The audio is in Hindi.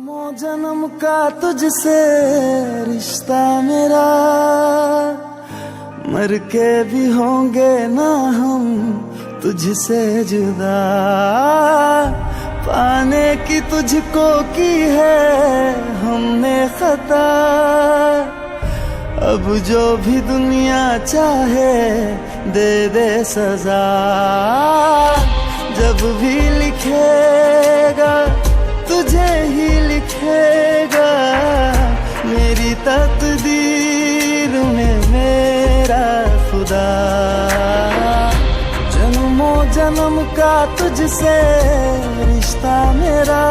जन्मों जन्म का तुझसे रिश्ता मेरा, मर के भी होंगे ना हम तुझसे जुदा। पाने की तुझको की है हमने खता, अब जो भी दुनिया चाहे दे दे सजा। जब भी लिखेगा तुझे ही लिखेगा, मेरी तकदीर में मेरा खुदा। जन्मों जन्म का तुझसे रिश्ता मेरा,